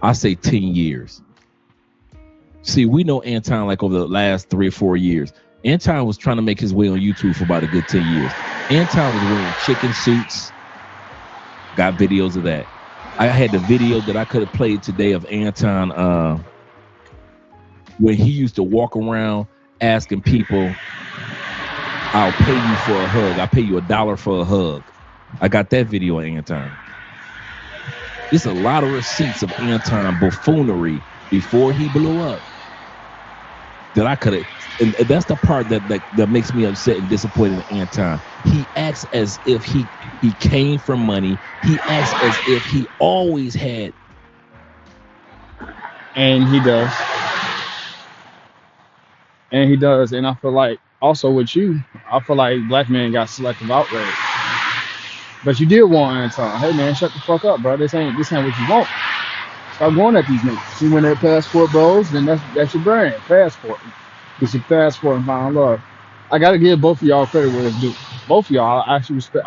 I say 10 years. See, we know Anton like over the last 3 or 4 years. Anton was trying to make his way on YouTube for about a good 10 years. Anton was wearing chicken suits. Got videos of that. I had the video that I could have played today of Anton when he used to walk around asking people, I'll pay you for a hug. I'll pay you $1 for a hug. I got that video of Anton. There's a lot of receipts of Anton buffoonery before he blew up that I could have, and that's the part that makes me upset and disappointed in Anton. He acts as if he came from money. He acts as if he always had. And he does. And I feel like also with you, I feel like black men got selective outrage. But you did want Anton. Hey man, shut the fuck up, bro. This ain't what you want. Stop going at these niggas. See when they're passport bros, then that's your brand. Passport. It's your passport and find love. I gotta give both of y'all credit where it's due. Both of y'all, I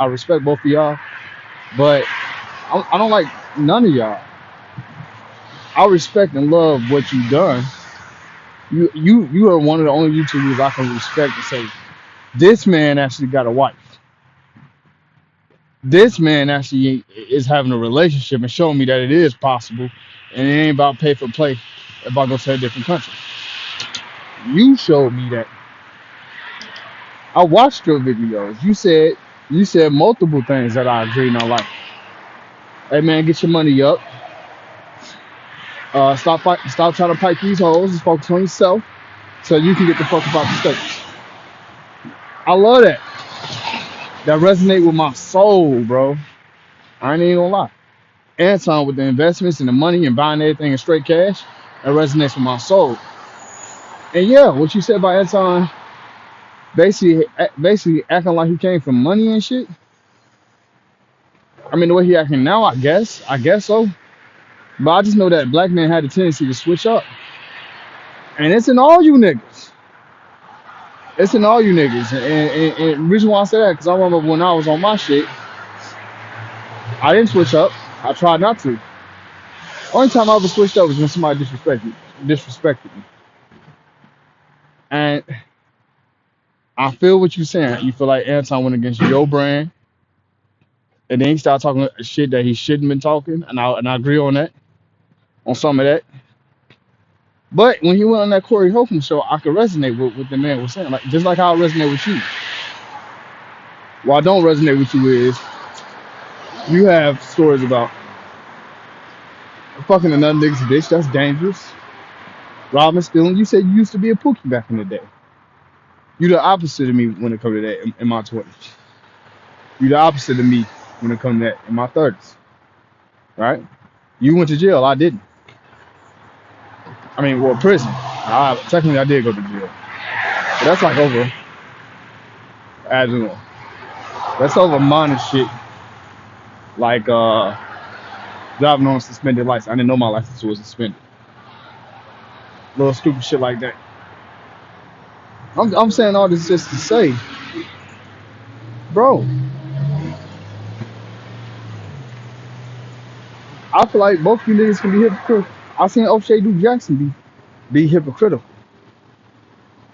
respect both of y'all, but I don't like none of y'all. I respect and love what you've done. You are one of the only YouTubers I can respect and say, this man actually got a wife. This man actually is having a relationship and showing me that it is possible, and it ain't about pay for play if I go to a different country. You showed me that. I watched your videos. You said multiple things that I agree and I like. Hey man, get your money up. Stop trying to pipe these hoes and focus on yourself so you can get the fuck about the States. I love that. That resonate with my soul, bro. I ain't even gonna lie. Anton with the investments and the money and buying everything in straight cash, that resonates with my soul. And yeah, what you said about Anton, basically acting like he came from money and shit. I mean, the way he acting now, I guess so. But I just know that black men had a tendency to switch up. And it's in all you niggas. It's in all you niggas. And the reason why I say that, because I remember when I was on my shit, I didn't switch up. I tried not to. Only time I ever switched up was when somebody disrespected me. And I feel what you're saying. You feel like Anton went against your brand. And then he started talking shit that he shouldn't been talking. And I agree on that. On some of that. But when he went on that Corey Holcomb show, I could resonate with what the man was saying. Like just like how I resonate with you. What I don't resonate with you is you have stories about fucking another nigga's bitch. That's dangerous. Robbing, stealing. You said you used to be a pookie back in the day. You the opposite of me when it comes to that in my 20s. You the opposite of me when it comes to that in my 30s. Right? You went to jail. I didn't. I mean, well, prison. Technically, I did go to jail. But that's like over. I don't know. That's over minor shit. Like driving on a suspended license. I didn't know my license was suspended. Little stupid shit like that. I'm saying all this just to say, bro, I feel like both you niggas can be hypocritical. I seen O'Shea Duke Jackson be hypocritical.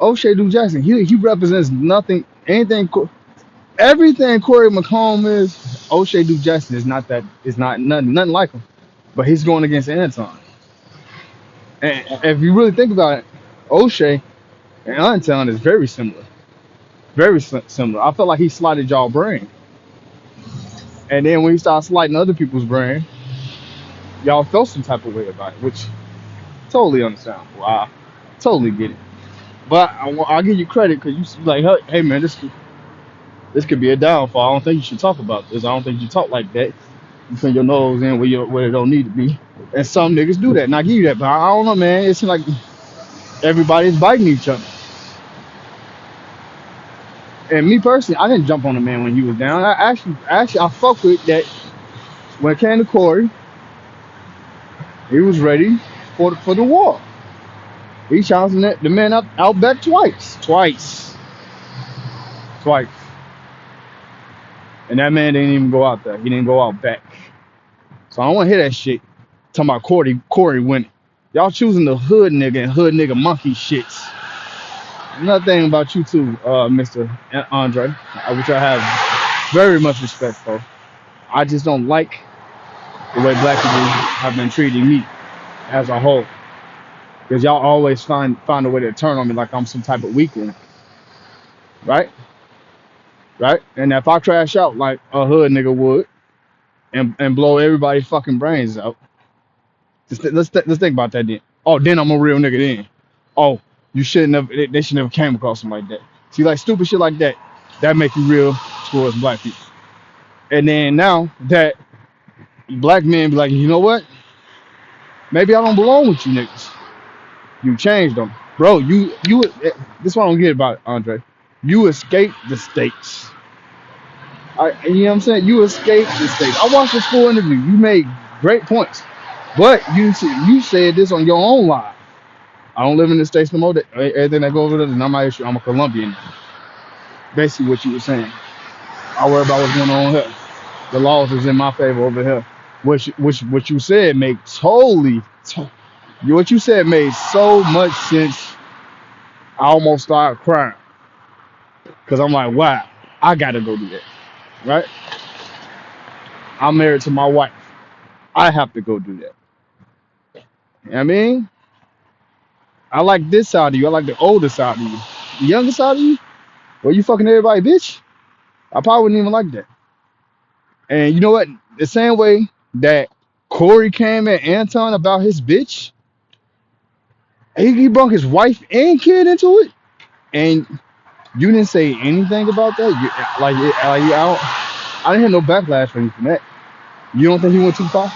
O'Shea Duke Jackson, he represents nothing, everything Corey McComb is. O'Shea Duke Jackson is not nothing like him. But he's going against Anton. And if you really think about it, O'Shea and Anton is very similar. Very similar. I felt like he slotted y'all brain. And then when he started sliding other people's brain, y'all felt some type of way about it, which totally understandable. I totally get it. But I'll give you credit because you like, hey man, this could be a downfall. I don't think you should talk about this. I don't think you talk like that. You put your nose in where it don't need to be. And some niggas do that, and I give you that. But I don't know, man. It's like everybody's biting each other. And me personally, I didn't jump on the man when he was down. I fuck with that. When it came to Corey, he was ready for the war. He challenged the man out back twice. And that man didn't even go out there. He didn't go out back. So I don't want to hear that shit. talking about Corey winning. Y'all choosing the hood nigga and hood nigga monkey shits. Another thing about you too, Mr. Andre, which I have very much respect for. I just don't like the way black people have been treating me as a whole. Because y'all always find a way to turn on me like I'm some type of weakling, right? Right? And if I crash out like a hood nigga would and blow everybody's fucking brains out, let's think about that then. Oh, then I'm a real nigga then. Oh, you shouldn't have. They should never came across him like that. See, like stupid shit like that, that make you real towards black people. And then now that black men be like, you know what? Maybe I don't belong with you niggas. You changed them, bro. This is what I don't get about it, Andre. You escaped the states. You know what I'm saying? You escaped the states. I watched the full interview. You made great points, but you said this on your own live. I don't live in the states no more. Everything that goes with it is not my issue. I'm a Colombian. Basically, what you were saying. I worry about what's going on here. The laws is in my favor over here. What you said made what you said made so much sense. I almost started crying because I'm like, wow, I gotta go do that, right? I'm married to my wife. I have to go do that. You know what I mean? I like this side of you. I like the older side of you. The younger side of you, well, you fucking everybody, bitch. I probably wouldn't even like that. And you know what? The same way that Corey came at Anton about his bitch, he brought his wife and kid into it, and you didn't say anything about that. I didn't hear no backlash from that. You don't think he went too far?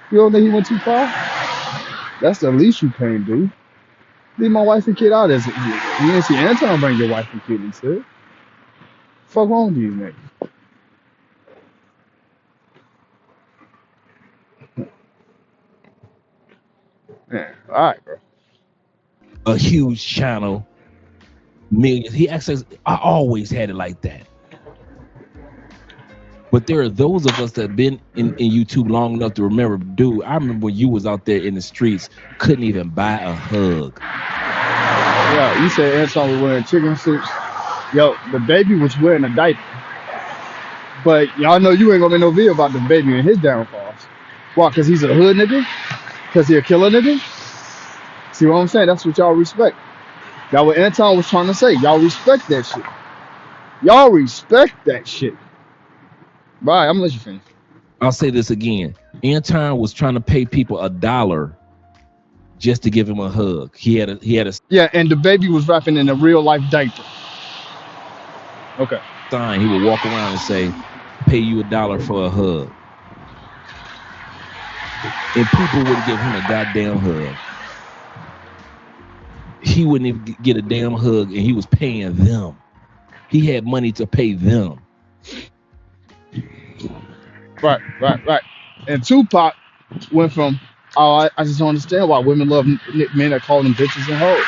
You don't think he went too far? That's the least you can do. Leave my wife and kid out as it. You didn't see Anton bring your wife and kid into it. Fuck wrong with these niggas? Man, all right, bro. A huge channel, millions. He actually, I always had it like that. But there are those of us that have been in YouTube long enough to remember, dude, I remember when you was out there in the streets, couldn't even buy a hug. Yeah, you said Anton was wearing chicken suits. Yo, the baby was wearing a diaper. But y'all know you ain't gonna make no video about the baby and his downfalls. Why? Because he's a hood nigga? Because he a killer nigga? See what I'm saying? That's what y'all respect. That's what Anton was trying to say. Y'all respect that shit. Y'all respect that shit. Bye, I'm gonna let you finish. I'll say this again. Anton was trying to pay people $1 just to give him a hug. He had a Yeah, and the baby was wrapping in a real life diaper. Okay. sign. He would walk around and say, pay you $1 for a hug. And people wouldn't give him a goddamn hug. He wouldn't even get a damn hug, and he was paying them. He had money to pay them. Right. And Tupac went from, I just don't understand why women love men that call them bitches and hoes,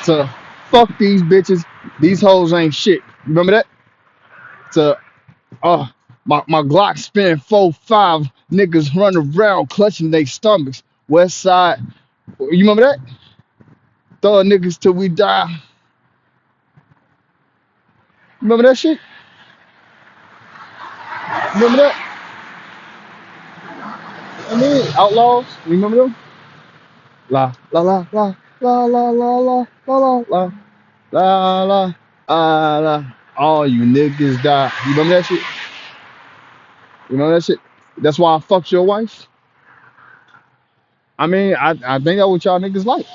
to fuck these bitches, these hoes ain't shit. Remember that? To my Glock spin 4-5, niggas run around clutching their stomachs. West Side, you remember that? Thug niggas till we die. Remember that shit? Remember that? I mean, Outlaws, you remember them? La la la la la la la la la la la la la. All you niggas die. You remember that shit? You remember that shit? That's why I fucked your wife. I mean, I think that's what y'all niggas like.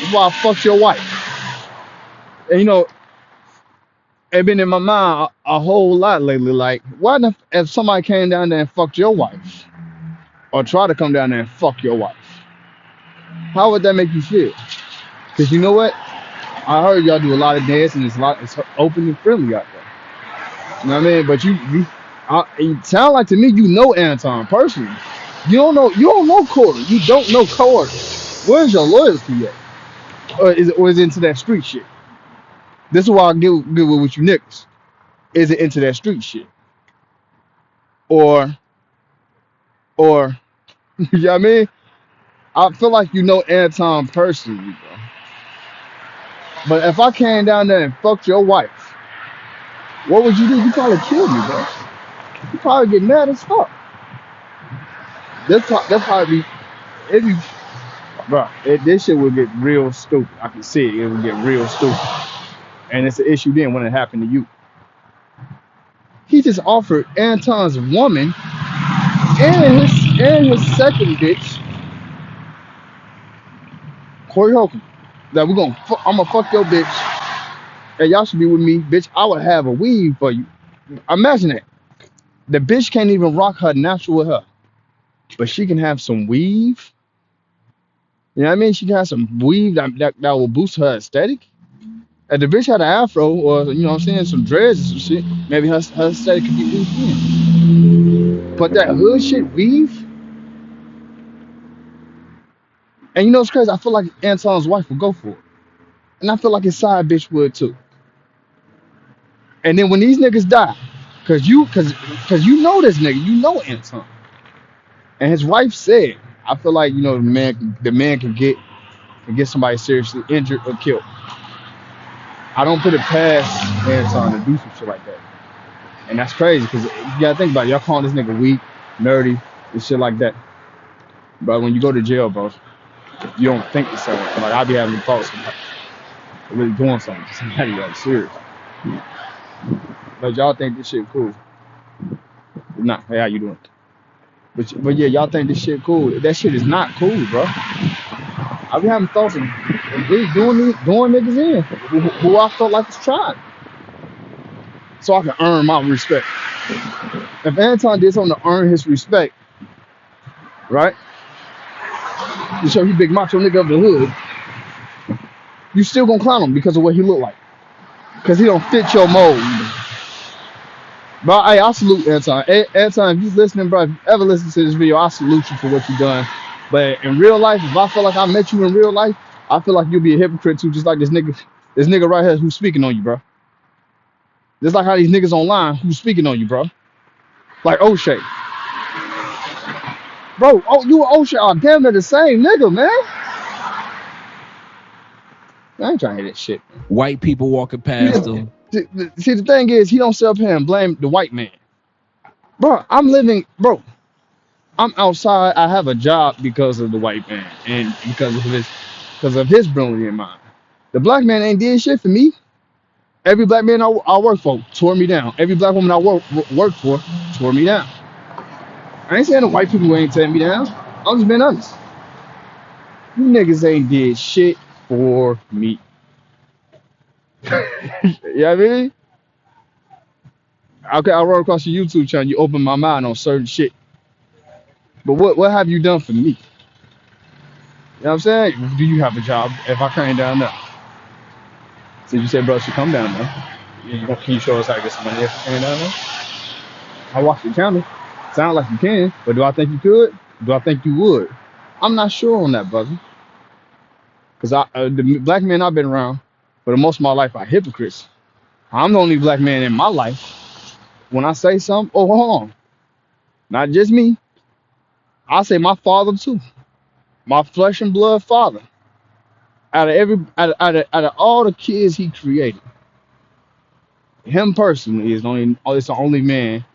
That's why I fucked your wife. And you know, it been in my mind a whole lot lately. Like, what if somebody came down there and fucked your wife, or try to come down there and fuck your wife? How would that make you feel? Because you know what? I heard y'all do a lot of dancing. It's open and friendly out there. You know what I mean? But it sound like to me you know Anton personally. You don't know Corey. You don't know Corey. Where's your loyalty at? Or is it into that street shit? This is why I get with you niggas. Is it into that street shit? Or Or you know what I mean? I feel like you know Anton personally, bro. But if I came down there and fucked your wife, what would you do? You probably kill me, bro. You probably get mad as fuck. That probably be, it be, bro. This shit would get real stupid. I can see it. It would get real stupid, and it's an issue then when it happened to you. He just offered Anton's woman and his second bitch, Corey Holcomb, that I'm gonna fuck your bitch, and y'all should be with me, bitch. I would have a weave for you. Imagine that. The bitch can't even rock her natural hair, but she can have some weave. You know what I mean? She can have some weave that will boost her aesthetic. If the bitch had an afro or, you know what I'm saying, some dreads or some shit, maybe her aesthetic could be boosted in. But that hood shit weave, and you know what's crazy? I feel like Anton's wife would go for it. And I feel like his side bitch would too. And then when these niggas die, cause you know this nigga, you know Anton. And his wife said, I feel like, you know, the man can get somebody seriously injured or killed. I don't put it past Anton to do some shit like that. And that's crazy because you gotta think about it. Y'all calling this nigga weak, nerdy, and shit like that. But when you go to jail, bro, you don't think the same. Like I be having thoughts of really doing something to somebody like serious. But y'all think this shit cool. Nah, hey, how you doing? But yeah, y'all think this shit cool. That shit is not cool, bro. I be having thoughts of really doing niggas in who I felt like was trying. So I can earn my respect. If Anton did something to earn his respect, right? To show he big macho nigga of the hood, you still gonna clown him because of what he look like. Cause he don't fit your mold. But hey, I salute Anton. Hey, Anton, if you listening, bro, if you ever listen to this video, I salute you for what you done. But in real life, if I feel like I met you in real life, I feel like you'll be a hypocrite too, just like this nigga right here who's speaking on you, bro. Just like how these niggas online who's speaking on you, bro. Like O'Shea. Bro, oh, you and O'Shea are damn near the same nigga, man. I ain't trying to hear that shit. White people walking past them. See, the thing is, he don't sit up here and blame the white man. Bro, I'm outside. I have a job because of the white man and because of his brilliant mind. The black man ain't did shit for me. Every black man I work for tore me down. Every black woman I work for tore me down. I ain't saying the white people ain't tearing me down. I'm just being honest. You niggas ain't did shit for me. You know what I mean? Okay, I run across your YouTube channel. You open my mind on certain shit. But what have you done for me? You know what I'm saying? Do you have a job if I came down there? So you said, bro, should come down there. Can you show us how to get some money if I came down there? I watched your channel. Sound like you can, but do I think you could? Do I think you would? I'm not sure on that, brother. Because the black men I've been around for the most of my life are hypocrites. I'm the only black man in my life. When I say something, oh, hold on. Not just me. I say my father too. My flesh and blood father. Out of all the kids he created, him personally is the only man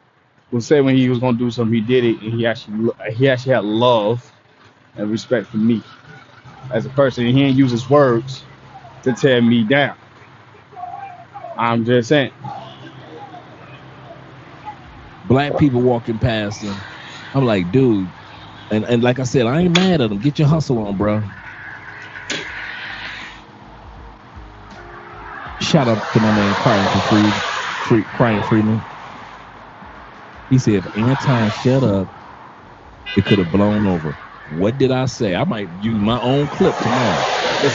who said when he was gonna do something, he did it, and he actually had love and respect for me as a person, and he didn't use his words to tear me down. I'm just saying. Black people walking past them. I'm like, dude, and like I said, I ain't mad at them. Get your hustle on, bro. Shout out to my man Crying Freeman. He said, if Anton shut up, it could have blown over. What did I say? I might use my own clip tomorrow.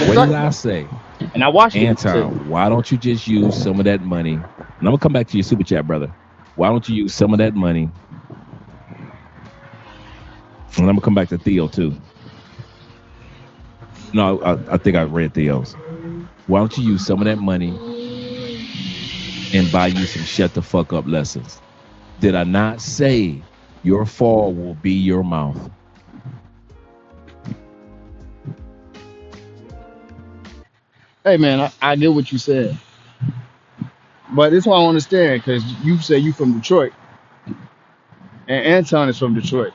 What did I say? And I watched Anton, why don't you just use some of that money? And I'm gonna come back to your super chat, brother. Why don't you use some of that money? And I'm gonna come back to Theo too. No, I think I read Theo's. Why don't you use some of that money and buy you some shut the fuck up lessons? Did I not say Your fall will be your mouth. Hey man, I get what you said, but this one I don't understand because you say you from Detroit and Anton is from Detroit.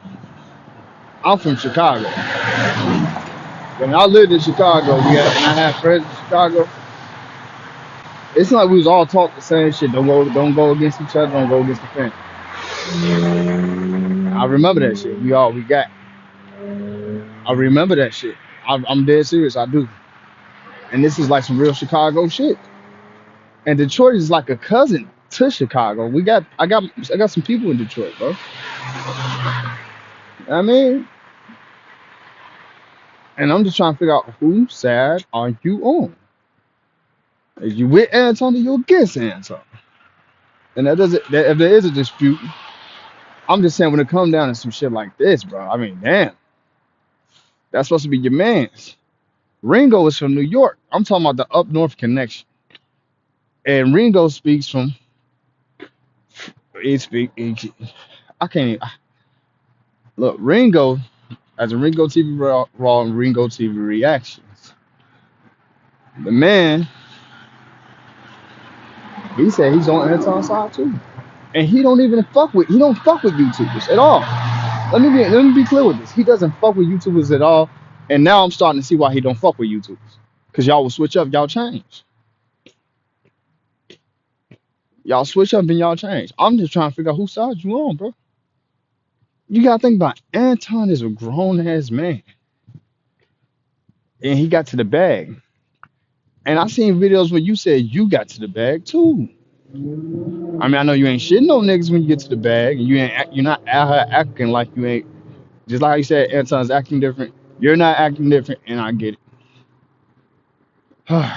I'm from Chicago. When I lived in Chicago, and I had friends in Chicago. It's not like we was all taught the same shit. Don't go against each other. Don't go against the family. I remember that shit. We got. I remember that shit. I'm dead serious. I do. And this is like some real Chicago shit. And Detroit is like a cousin to Chicago. I got some people in Detroit, bro. I mean, and I'm just trying to figure out whose side are you on? If you with Anton or you against Anton? And if there is a dispute, I'm just saying when it comes down to some shit like this, bro. I mean, damn, that's supposed to be your man's. Ringo is from New York. I'm talking about the up north connection. And Ringo speaks from he speak. I can't even, look. Ringo as a Ringo TV Raw and Ringo TV reactions. The man, he said he's on Anton's side too, and he don't fuck with YouTubers at all. Let me be clear with this. He doesn't fuck with YouTubers at all, and now I'm starting to see why he don't fuck with YouTubers. Cause y'all will switch up, y'all change. Y'all switch up and y'all change. I'm just trying to figure out whose side you on, bro. You gotta think about it. Anton is a grown ass man, and he got to the bag. And I seen videos where you said you got to the bag too. I mean, I know you ain't shitting on niggas when you get to the bag, and you're not out here acting like you ain't. Just like you said, Anton's acting different. You're not acting different, and I get it.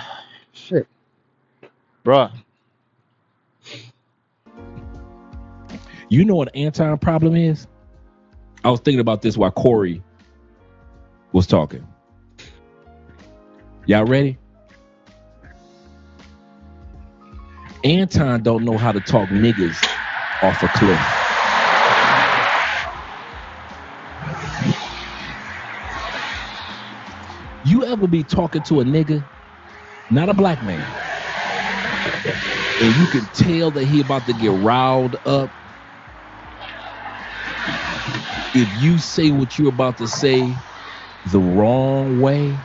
Shit, bruh. You know what Anton problem is? I was thinking about this while Corey was talking. Y'all ready? Anton don't know how to talk niggas off a cliff. You ever be talking to a nigga, not a black man, and you can tell that he about to get riled up if you say what you're about to say the wrong way?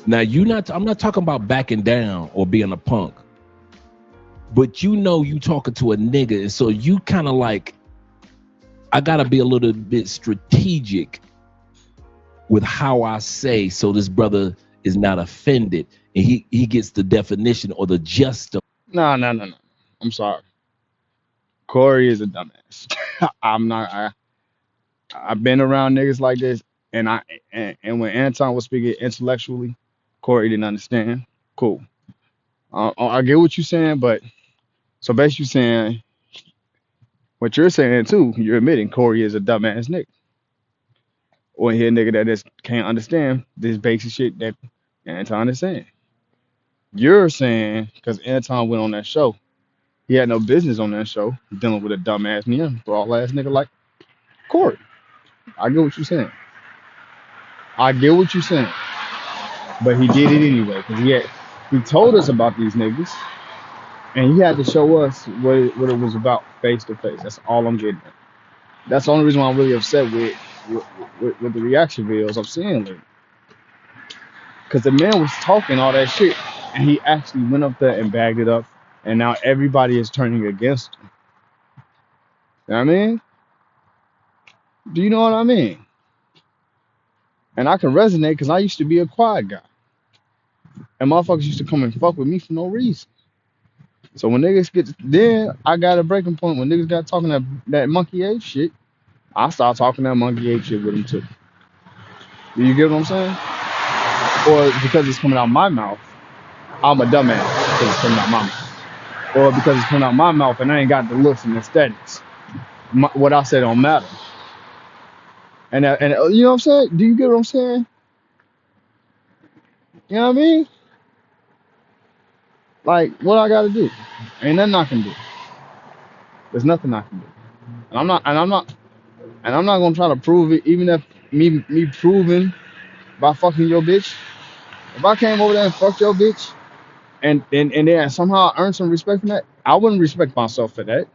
Now I'm not talking about backing down or being a punk, but you know you talking to a nigga, and so you kind of like, I gotta be a little bit strategic with how I say so this brother is not offended and he gets the definition or the gist of. No, no, no, no. I'm sorry. Corey is a dumbass. I'm not. I've been around niggas like this, and and when Anton was speaking intellectually, Corey didn't understand. Cool. I get what you're saying, but so basically saying what you're saying too. You're admitting Corey is a dumbass nigga, or he a nigga that just can't understand this basic shit that Anton is saying. You're saying because Anton went on that show, he had no business on that show dealing with a dumbass brawl ass nigga like Corey. I get what you're saying. I get what you're saying. But he did it anyway because he told us about these niggas and he had to show us what it was about face to face. That's all I'm getting at. That's the only reason why I'm really upset with the reaction videos I'm seeing lately. Because the man was talking all that shit and he actually went up there and bagged it up, and now everybody is turning against him. You know what I mean? Do you know what I mean? And I can resonate because I used to be a quiet guy. And motherfuckers used to come and fuck with me for no reason. So when niggas then I got a breaking point. When niggas got talking that monkey ape shit, I start talking that monkey ape shit with them too. Do you get what I'm saying? Or because it's coming out my mouth, I'm a dumbass because it's coming out my mouth. Or because it's coming out my mouth and I ain't got the looks and aesthetics. What I say don't matter. And you know what I'm saying? Do you get what I'm saying? You know what I mean? Like, what I gotta do? Ain't nothing I can do. There's nothing I can do. And I'm not gonna try to prove it, even if me proving by fucking your bitch. If I came over there and fucked your bitch and then somehow earned some respect from that, I wouldn't respect myself for that.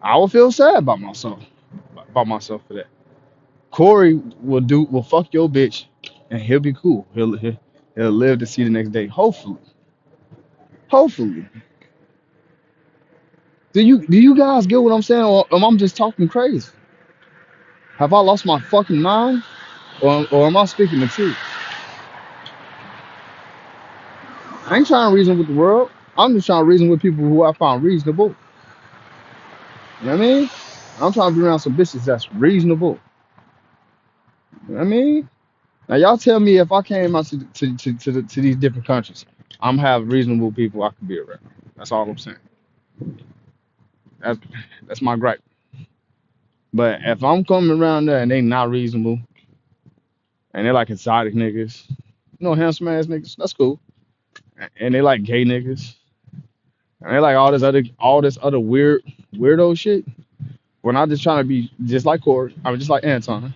I would feel sad about myself for that. Corey will fuck your bitch and he'll be cool. He'll live to see the next day. Hopefully. Hopefully. Do you guys get what I'm saying? Or am I just talking crazy? Have I lost my fucking mind? Or am I speaking the truth? I ain't trying to reason with the world. I'm just trying to reason with people who I find reasonable. You know what I mean? I'm trying to be around some bitches that's reasonable. You know what I mean? Now y'all tell me if I came out to these different countries, I'm have reasonable people I can be around. That's all I'm saying. That's that's my gripe. But if I'm coming around there and they not reasonable and they're like exotic niggas, handsome ass niggas, that's cool. And they like gay niggas. And they like all this other weirdo shit. When I'm just trying to be just like Corey, I'm just like Anton.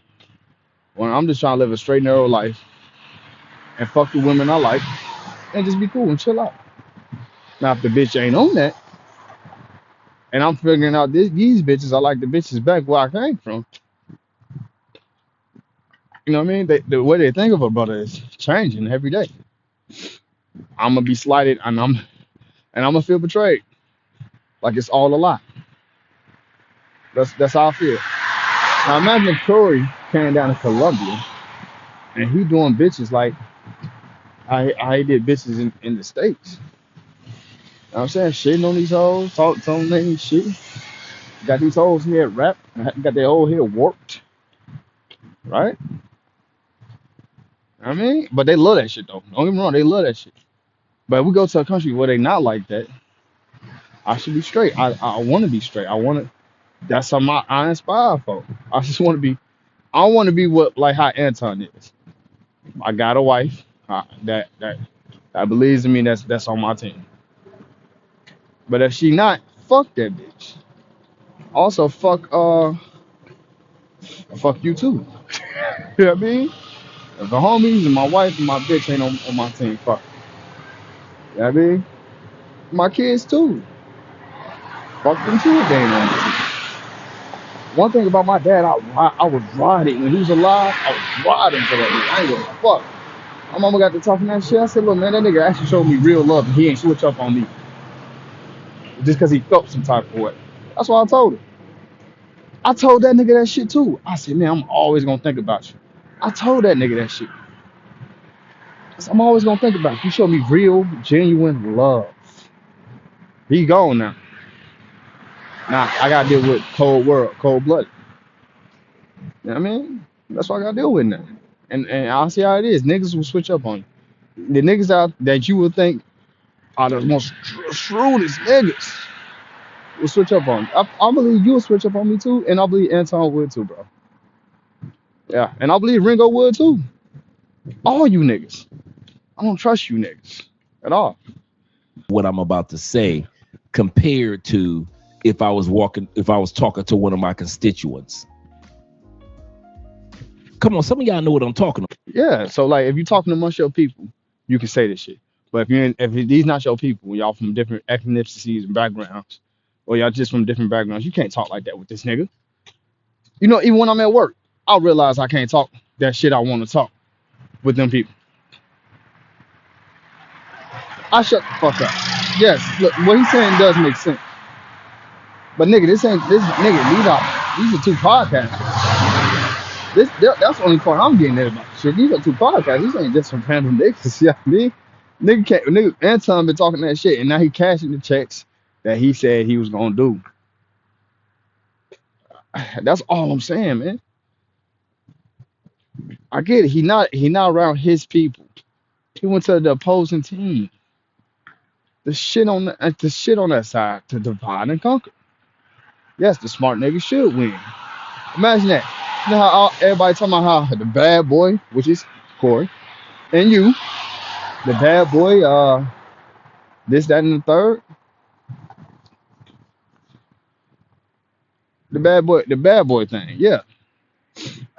When I'm just trying to live a straight narrow life and fuck the women I like and just be cool and chill out. Now if the bitch ain't on that, and I'm figuring out these bitches, I like the bitches back where I came from. You know what I mean? The way they think of a brother is changing every day. I'm gonna be slighted, and I'm gonna feel betrayed, like it's all a lie. That's how I feel. Now imagine if Corey came down to Colombia and he doing bitches like I did bitches in the States. You know what I'm saying? Shitting on these hoes, telling them shit. Got these hoes here wrapped, got their whole hair warped, right? I mean, but they love that shit though. Don't get me wrong, they love that shit. But if we go to a country where they not like that, I should be straight. I want to be straight. That's something I inspire for. I just want to be. I want to be what like how Anton is. I got a wife that believes in me. That's on my team. But if she not, fuck that bitch. Also, fuck you too. You know what I mean? If the homies and my wife and my bitch ain't on my team, fuck. You know what I mean? My kids too. Fuck them too if they ain't on my team. One thing about my dad, I was riding when he was alive. I was riding for that nigga. I ain't gonna fuck. My mama got to talking that shit. I said, look, man, that nigga actually showed me real love, and he ain't switch up on me just because he felt some type of way. That's what I told him. I told that nigga that shit too. I said, man, I'm always gonna think about you. I told that nigga that shit. I said, I'm always gonna think about you. You showed me real, genuine love. He gone now. Now I gotta deal with cold blood. You know what I mean? That's what I gotta deal with now. And I'll see how it is. Niggas will switch up on you. The niggas out that you would think are the most shrewdest niggas will switch up on you. I believe you'll switch up on me too, and I believe Anton would too, bro. Yeah, and I believe Ringo would too. All you niggas. I don't trust you niggas at all. What I'm about to say compared to if I was talking to one of my constituents. Come on, some of y'all know what I'm talking about. Yeah, so like if you're talking amongst your people, you can say this shit. But if these not your people, y'all from different ethnicities and backgrounds, or y'all just from different backgrounds, you can't talk like that with this nigga. Even when I'm at work, I realize I can't talk that shit I want to talk with them people. I shut the fuck up. Yes, look, what he's saying does make sense. But nigga, this these are two podcasts. That's the only part I'm getting at about shit. These are two podcasts. These ain't just some random niggas. You know what I mean? Nigga, Anton been talking that shit, and now he cashing the checks that he said he was gonna do. That's all I'm saying, man. I get it. He not around his people. He went to the opposing team. The shit on that side to divide and conquer. Yes, the smart nigga should win. Imagine that. You know how everybody talking about how the bad boy, which is Corey, and you, the bad boy, This, that, and the third. The bad boy thing. Yeah.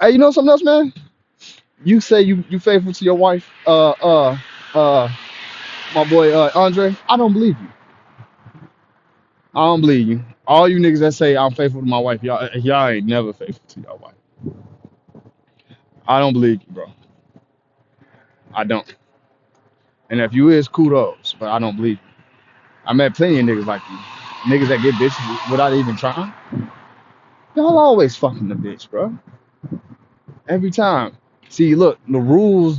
Hey, you know something else, man? You say you faithful to your wife, uh, my boy Andre. I don't believe you. I don't believe you. All you niggas that say I'm faithful to my wife, y'all ain't never faithful to your wife. I don't believe you, bro. I don't. And if you is, kudos, but I don't believe you. I met plenty of niggas like you. Niggas that get bitches without even trying. Y'all always fucking the bitch, bro. Every time. See, look, the rules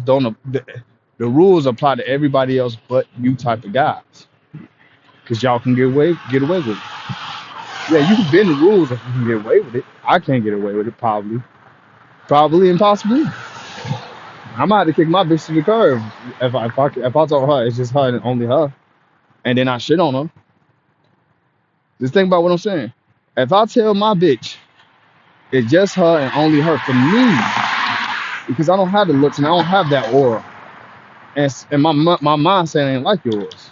apply to everybody else but you type of guys. Cause y'all can get away with it. Yeah, you can bend the rules if you can get away with it. I can't get away with it, probably. Probably and possibly. I'm about to kick my bitch to the curb if I told her it's just her and only her, and then I shit on her. Just think about what I'm saying. If I tell my bitch it's just her and only her for me, because I don't have the looks and I don't have that aura, and my mindset ain't like yours,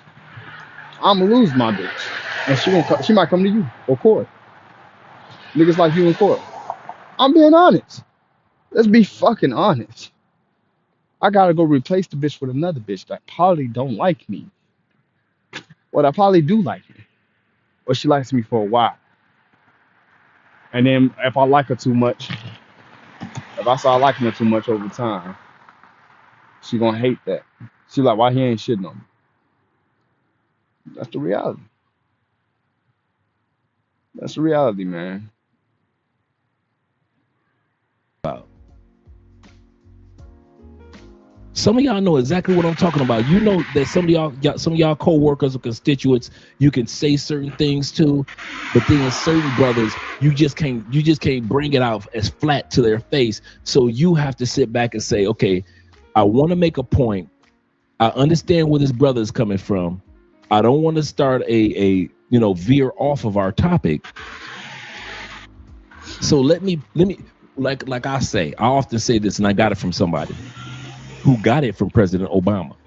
I'ma lose my bitch, and she might come to you or court. Niggas like you in court. I'm being honest. Let's be fucking honest. I gotta go replace the bitch with another bitch that probably don't like me, or that probably do like me, or she likes me for a while. And then if I like her too much, if I start liking her too much over time, she gonna hate that. She like, why he ain't shitting on me? That's the reality. That's the reality, man. Some of y'all know exactly what I'm talking about. You know that some of y'all co-workers or constituents, you can say certain things to, but then certain brothers, you just can't bring it out as flat to their face. So you have to sit back and say, okay, I want to make a point. I understand where this brother is coming from. I don't want to start a veer off of our topic. So let me like I say, I often say this, and I got it from somebody who got it from President Obama.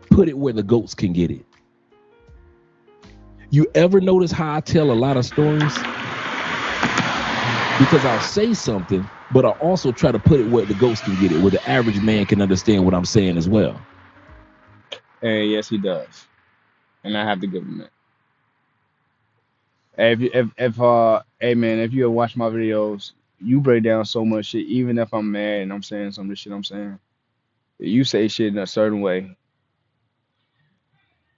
Put it where the goats can get it. You ever notice how I tell a lot of stories? Because I'll say something, but I'll also try to put it where the goats can get it, where the average man can understand what I'm saying as well. Hey, yes, he does, and I have to give him that. Hey man, if you ever watch my videos, you break down so much shit. Even if I'm mad and I'm saying some of the shit I'm saying, you say shit in a certain way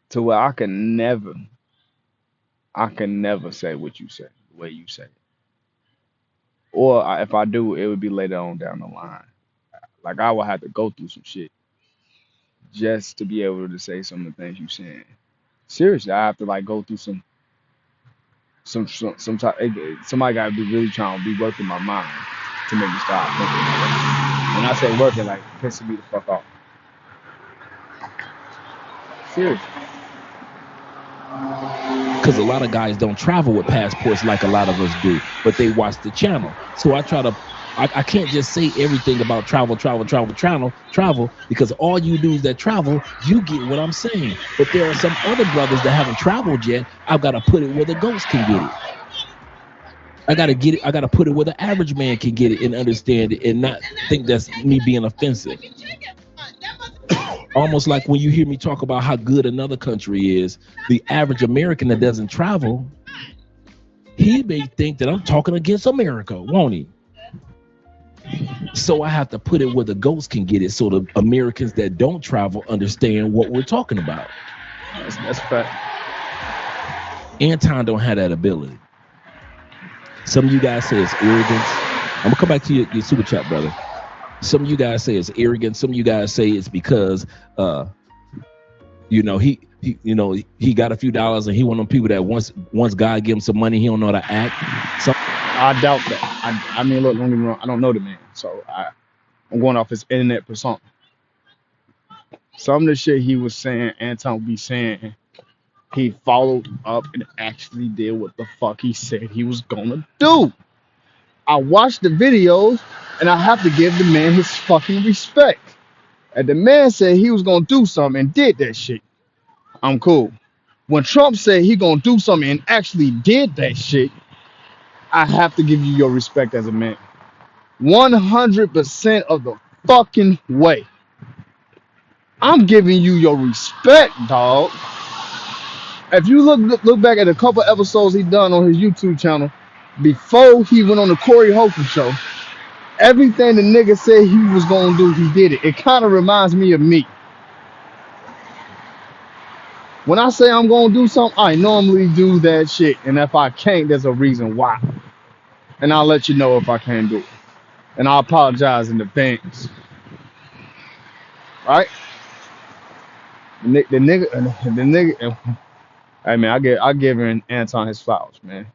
to where I can never say what you say the way you say it. Or if I do, it would be later on down the line. Like I would have to go through some shit just to be able to say some of the things you saying. Seriously, I have to like go through some type. Somebody got to be really trying to be working my mind to make me stop thinking that way. When I say working, like pissing me the fuck off. Seriously. Because a lot of guys don't travel with passports like a lot of us do, but they watch the channel. So I can't just say everything about travel, because all you dudes that travel, you get what I'm saying. But there are some other brothers that haven't traveled yet. I've got to put it where the ghosts can get it. I got to put it where the average man can get it and understand it and not think that's me being offensive. Almost like when you hear me talk about how good another country is, the average American that doesn't travel, he may think that I'm talking against America, won't he? So I have to put it where the ghosts can get it so the Americans that don't travel understand what we're talking about. That's a fact. Anton don't have that ability. Some of you guys say it's arrogance. I'm going to come back to your super chat, brother. Some of you guys say it's arrogant. Some of you guys say it's because, he got a few dollars and he one of them people that once God give him some money, he don't know how to act. I doubt that. I mean, look, don't get me wrong. I don't know the man, so I'm going off his internet persona. Some of the shit he was saying, Anton be saying, he followed up and actually did what the fuck he said he was gonna do. I watched the videos and I have to give the man his fucking respect. And the man said he was gonna do something and did that shit. I'm cool. When Trump said he gonna do something and actually did that shit, I have to give you your respect as a man. 100% of the fucking way. I'm giving you your respect, dog. If you look back at a couple episodes he done on his YouTube channel before he went on the Corey Holcomb show, everything the nigga said he was gonna do, he did it. It kind of reminds me of me. When I say I'm gonna do something, I normally do that shit, and if I can't, there's a reason why, and I'll let you know if I can't do it, and I apologize in advance. Right? The nigga. Hey man, I give Anton his flowers, man.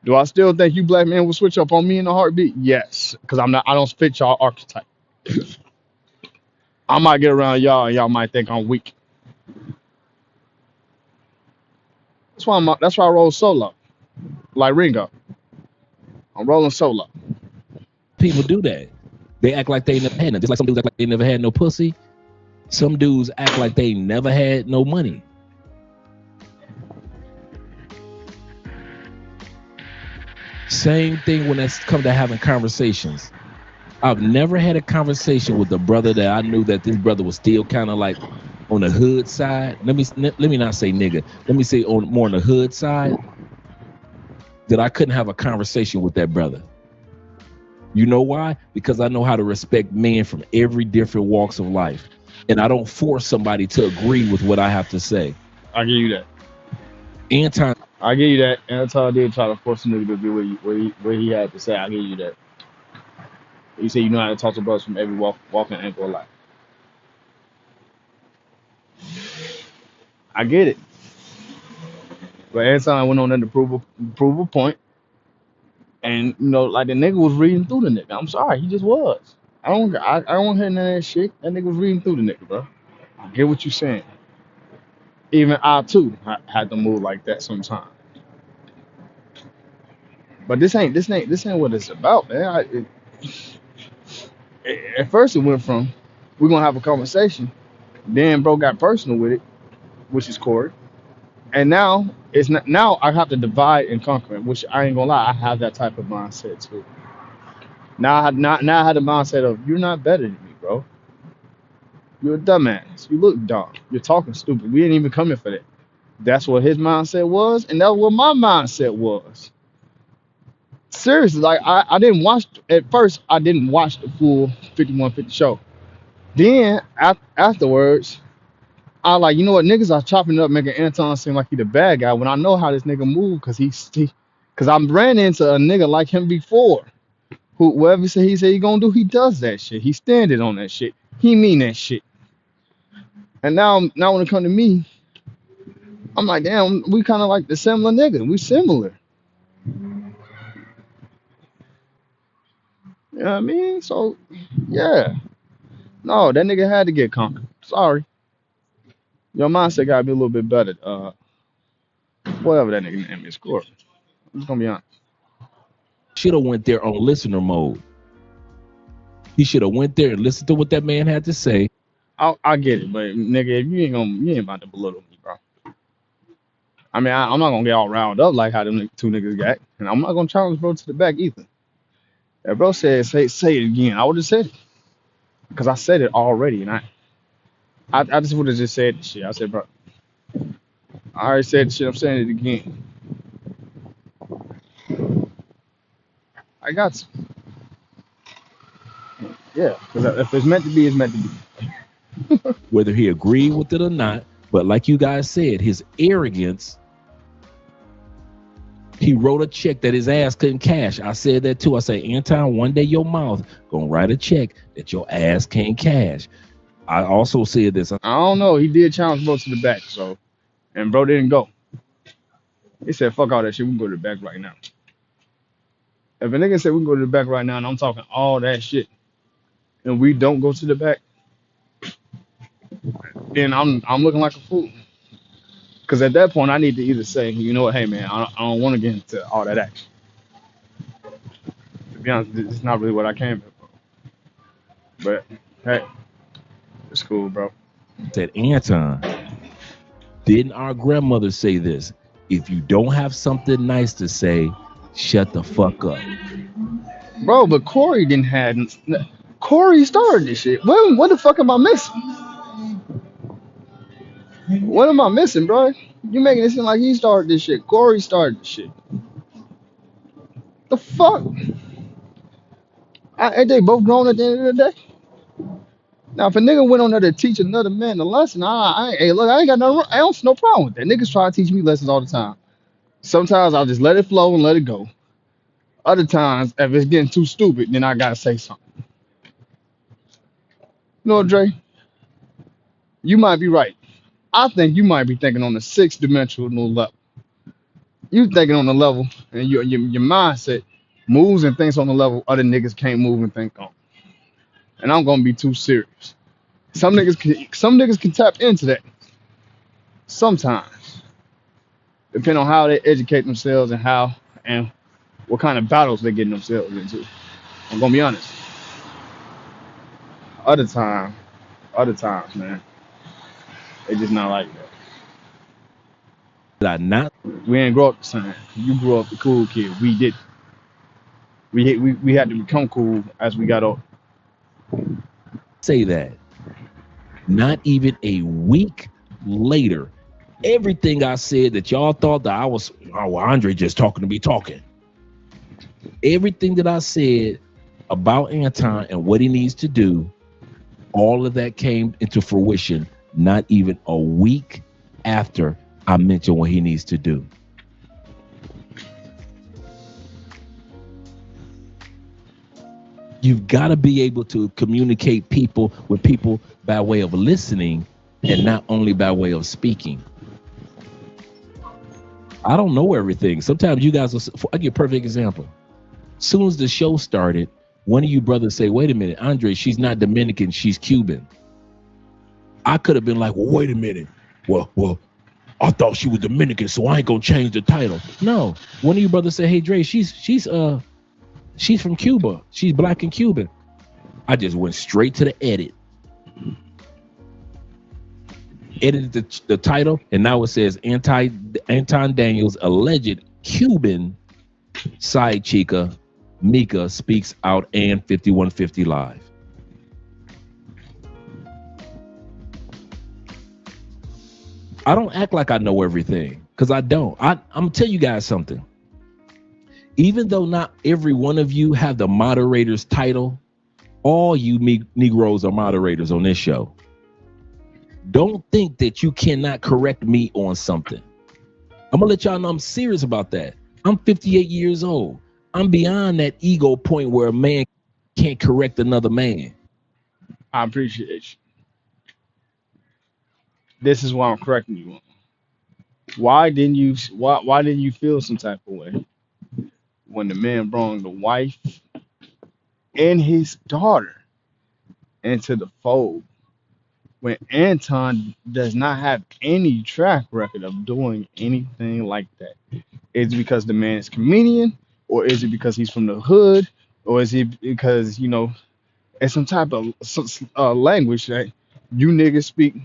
Do I still think you black men will switch up on me in a heartbeat? Yes, because I don't fit y'all archetype. I might get around y'all and y'all might think I'm weak. That's why I roll solo, like Ringo. I'm rolling solo. People do that. They act like they never had none. Just like some dudes act like they never had no pussy. Some dudes act like they never had no money. Same thing when it's come to having conversations. I've never had a conversation with a brother that I knew that this brother was still kind of like on the hood side. Let me not say nigga. Let me say more on the hood side. That I couldn't have a conversation with that brother. You know why? Because I know how to respect men from every different walks of life. And I don't force somebody to agree with what I have to say. I give you that. Anton, I give you that. Anton did try to force a nigga to do what he had to say. I give you that. You say you know how to talk to brothers from every walking angle of life. I get it. But Anton went on there to prove a point. And you know, like the nigga was reading through the nigga. I'm sorry, he just was. I don't hear none of that shit. That nigga was reading through the nigga, bro. I get what you saying. Even I too had to move like that sometimes. But this ain't what it's about, man. At first it went from we're gonna have a conversation. Then bro got personal with it, which is Corey. And now it's not. Now I have to divide and conquer, which I ain't gonna lie. I have that type of mindset too. Now I had the mindset of you're not better than me, bro. You're a dumbass. You look dumb. You're talking stupid. We ain't even coming for that. That's what his mindset was, and that's what my mindset was. Seriously, like I didn't watch at first. I didn't watch the full 5150 show. Then afterwards, I like you know what niggas are chopping it up, making Anton seem like he the bad guy when I know how this nigga move because I ran into a nigga like him before. Who whatever he say he gonna do, he does that shit. He standing on that shit. He mean that shit. And now when it come to me, I'm like, damn, we kind of like the similar nigga. We similar. You know what I mean? So yeah. No, that nigga had to get conquered. Sorry. Your mindset gotta be a little bit better. Whatever that nigga name is, Score. I'm just gonna be honest. should have went there on listener mode. He should have went there and listened to what that man had to say. I get it, but nigga, if you ain't about to belittle me, bro. I mean, I'm not gonna get all riled up like how them two niggas got, and I'm not gonna challenge bro to the back either. If bro said say it again, I would have said it because I said it already, and I just would have just said the shit. I said, bro, I already said the shit. I'm saying it again. I got to. Yeah, because if it's meant to be, it's meant to be. Whether he agreed with it or not. But like you guys said, his arrogance, he wrote a check that his ass couldn't cash. I said that too. I say, Anton, one day your mouth gonna write a check that your ass can't cash. I also said this. I don't know. He did challenge bro to the back, so and bro didn't go. He said, fuck all that shit. We can go to the back right now. If a nigga said we can go to the back right now and I'm talking all that shit and we don't go to the back, then I'm looking like a fool. Because at that point, I need to either say, you know what, hey man, I don't want to get into all that action. To be honest, it's not really what I came here for. But hey, it's cool, bro. Said Anton, Didn't our grandmother say this? If you don't have something nice to say, shut the fuck up. Bro, but Corey didn't have. Corey started this shit. What the fuck am I missing? What am I missing, bro? You making it seem like he started this shit. Corey started this shit. The fuck? Ain't they both grown at the end of the day? Now, if a nigga went on there to teach another man a lesson, hey, look, I ain't got no, I don't no problem with that. Niggas try to teach me lessons all the time. Sometimes I'll just let it flow and let it go. Other times, if it's getting too stupid, then I gotta say something. You know what, Dre? You might be right. I think you might be thinking on the sixth dimensional level. You thinking on the level, and your mindset moves and thinks on the level other niggas can't move and think on. And I'm gonna be too serious. Some niggas can tap into that sometimes, depending on how they educate themselves and how and what kind of battles they get themselves into. I'm gonna be honest. Other time, other times, man, they just not like that. Did I not We ain't grow up the same. You grew up the cool kid. We did. We had to become cool as we got older. say that? Not even a week later, everything I said that y'all thought that I was, oh, well, Andre just talking to be talking. Everything that I said about Anton and what he needs to do, all of that came into fruition not even a week after I mentioned what he needs to do. You've got to be able to communicate with people by way of listening and not only by way of speaking. I don't know everything. Sometimes you guys will, I give a perfect example. As soon as the show started, one of you brothers say, wait a minute, Andre, she's not Dominican, she's Cuban. I could have been like, well, wait a minute. Well, I thought she was Dominican, so I ain't gonna change the title. No. One of you brothers said, hey Dre, she's from Cuba. She's black and Cuban. I just went straight to the edit. Edited the title, and now it says Anton Daniels, alleged Cuban side chica, Mika speaks out and 5150 Live. I don't act like I know everything, because I don't. I'm gonna tell you guys something. Even though not every one of you have the moderator's title, all you Negroes are moderators on this show. Don't think that you cannot correct me on something. I'm gonna let y'all know I'm serious about that. I'm 58 years old. I'm beyond that ego point where a man can't correct another man. I appreciate you. This is why I'm correcting you on. Why didn't you feel some type of way when the man brought the wife and his daughter into the fold when Anton does not have any track record of doing anything like that? Is it because the man is a comedian, or is it because he's from the hood, or is it because it's some type of language that you niggas speak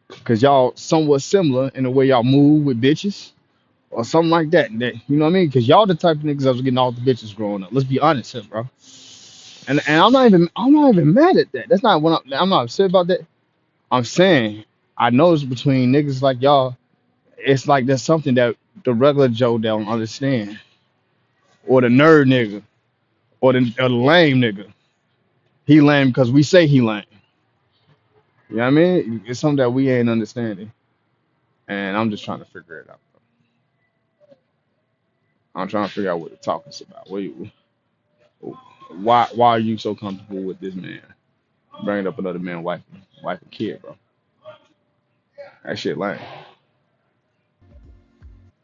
because y'all somewhat similar in the way y'all move with bitches or something like that? That you know what I mean? Because y'all the type of niggas that was getting all the bitches growing up. Let's be honest here, bro. And I'm not even mad at that. That's not what I'm not upset about that. I'm saying I noticed between niggas like y'all, it's like there's something that the regular Joe don't understand, or the nerd nigga, or the lame nigga. He lame because we say he lame. You know what I mean? It's something that we ain't understanding, and I'm just trying to figure it out. I'm trying to figure out what the talk is about. Why are you so comfortable with this man bringing up another man's wife and kid, bro? That shit lame.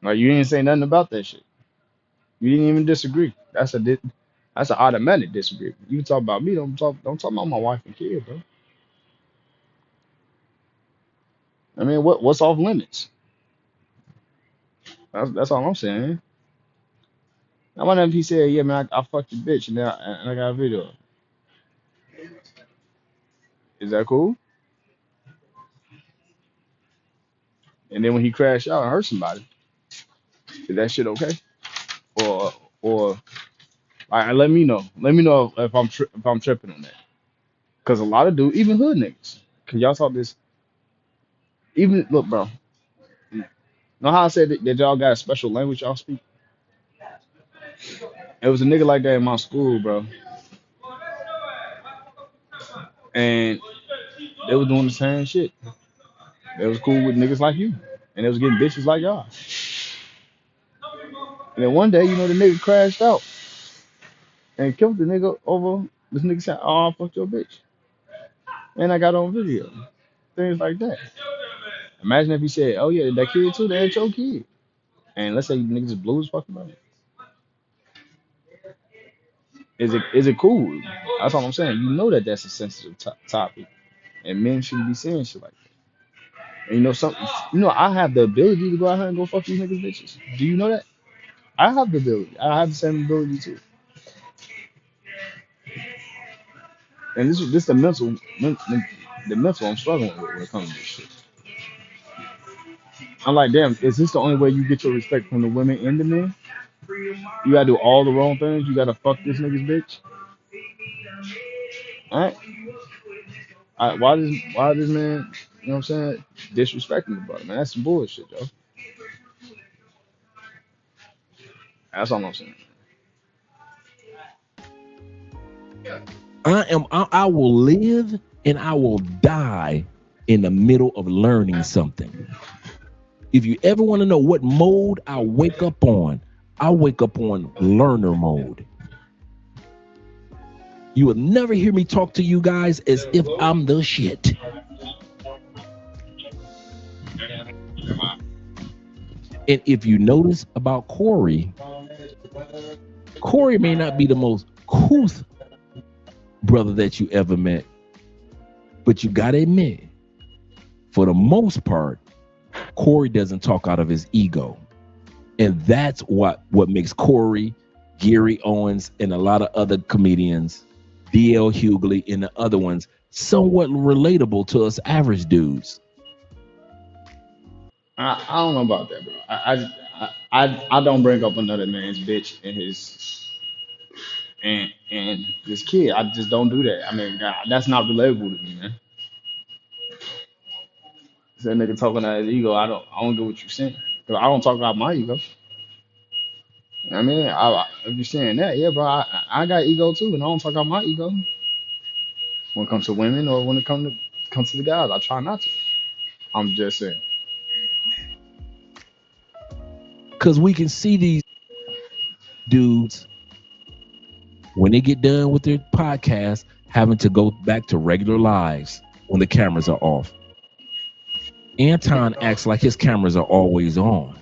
Like you didn't say nothing about that shit. You didn't even disagree. That's an automatic disagreement. You talk about me, don't talk about my wife and kid, bro. I mean, what's off limits? That's all I'm saying. I wonder if he said, yeah, man, I fucked your bitch and I got a video. Is that cool? And then when he crashed out and hurt somebody, is that shit okay? Or let me know. Let me know if if I'm tripping on that. Cause a lot of dudes, even hood niggas, cause y'all saw this. Even look, bro. Know how I said that y'all got a special language y'all speak? It was a nigga like that in my school, bro. And they was doing the same shit. They was cool with niggas like you, and they was getting bitches like y'all. And then one day, the nigga crashed out and killed the nigga over. This nigga said, "Oh, I fucked your bitch," and I got on video. Things like that. Imagine if he said, "Oh yeah, that kid too, that ain't your kid." And let's say niggas just blew his fucking money. Is it cool? That's all I'm saying. You know that that's a sensitive topic, and men shouldn't be saying shit like that. And something. I have the ability to go out here and go fuck these niggas bitches. Do you know that? I have the ability. I have the same ability too. And this the mental I'm struggling with when it comes to this shit. I'm like, damn, is this the only way you get your respect from the women and the men? You gotta do all the wrong things. You gotta fuck this nigga's bitch. All right? Why this man? You know what I'm saying? Disrespecting the brother, man. That's some bullshit, yo. That's all I'm saying. I will live and I will die in the middle of learning something. If you ever want to know what mode I wake up on learner mode. You will never hear me talk to you guys as if I'm the shit. And if you notice about Corey may not be the most couth brother that you ever met, but you gotta admit, for the most part, Corey doesn't talk out of his ego. And that's what makes Corey, Gary Owens, and a lot of other comedians, D.L. Hughley and the other ones, somewhat relatable to us average dudes. I don't know about that, bro. I don't bring up another man's bitch and this kid. I just don't do that. I mean, that's not relatable to me, man. That nigga talking out his ego. I don't get what you're saying. Cause I don't talk about my ego. I mean, if you're saying that, yeah, bro, I got ego too, and I don't talk about my ego when it comes to women or when it comes to the guys. I try not to. I'm just saying. Because we can see these dudes when they get done with their podcast having to go back to regular lives when the cameras are off. Anton acts like his cameras are always on.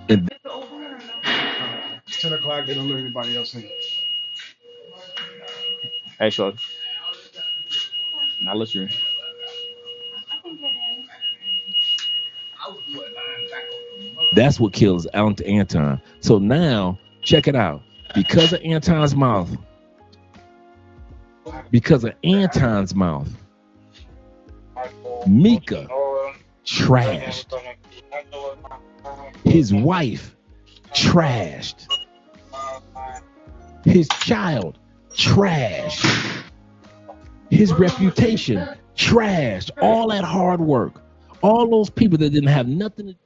And It's 10 o'clock. They don't let anybody else in. Hey, short. Now let you in. that's what kills Anton. So now, check it out. Because of Anton's mouth, Mika trashed. His wife trashed. His child trashed. His reputation trashed. All that hard work. All those people that didn't have nothing to do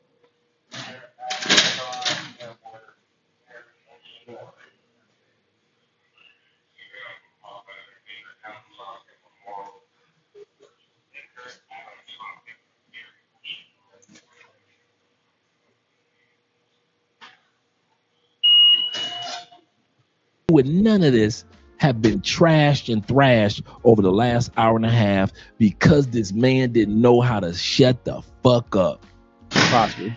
with none of this have been trashed and thrashed over the last hour and a half because this man didn't know how to shut the fuck up. Possibly.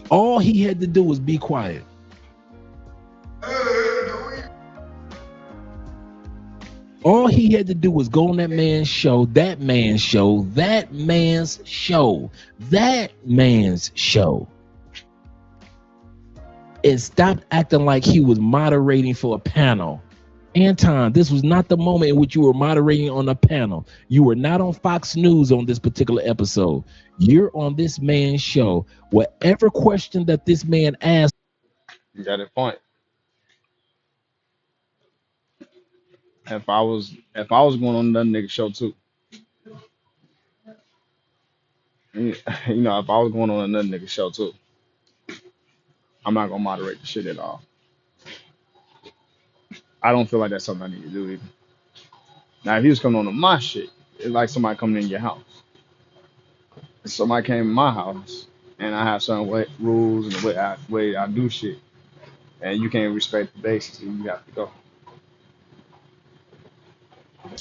All he had to do was be quiet. All he had to do was go on that man's show, and stop acting like he was moderating for a panel Anton, this was not the moment in which you were moderating on a panel. You were not on Fox News on this particular episode. You're on this man's show. Whatever question that this man asked, You got a point. If I was going on another nigga show too, if I was going on another nigga show too, I'm not gonna moderate the shit at all. I don't feel like that's something I need to do either. Now, if he was coming on to my shit, it's like somebody coming in your house. If somebody came in my house and I have certain rules and the way I do shit, and you can't respect the basis, then you have to go.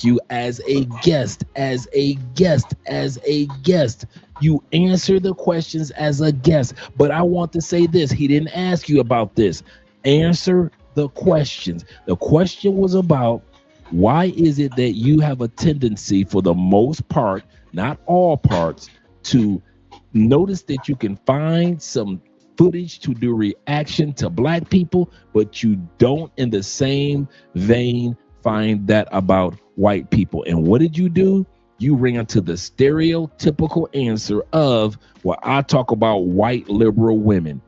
you as a guest, as a guest, as a guest. You answer the questions as a guest. But I want to say this. He didn't ask you about this. Answer the questions. The question was about why is it that you have a tendency, for the most part, not all parts, to notice that you can find some footage to do reaction to black people, but you don't in the same vein find that about white people. And what did you do? You ran into the stereotypical answer of, well, I talk about white liberal women.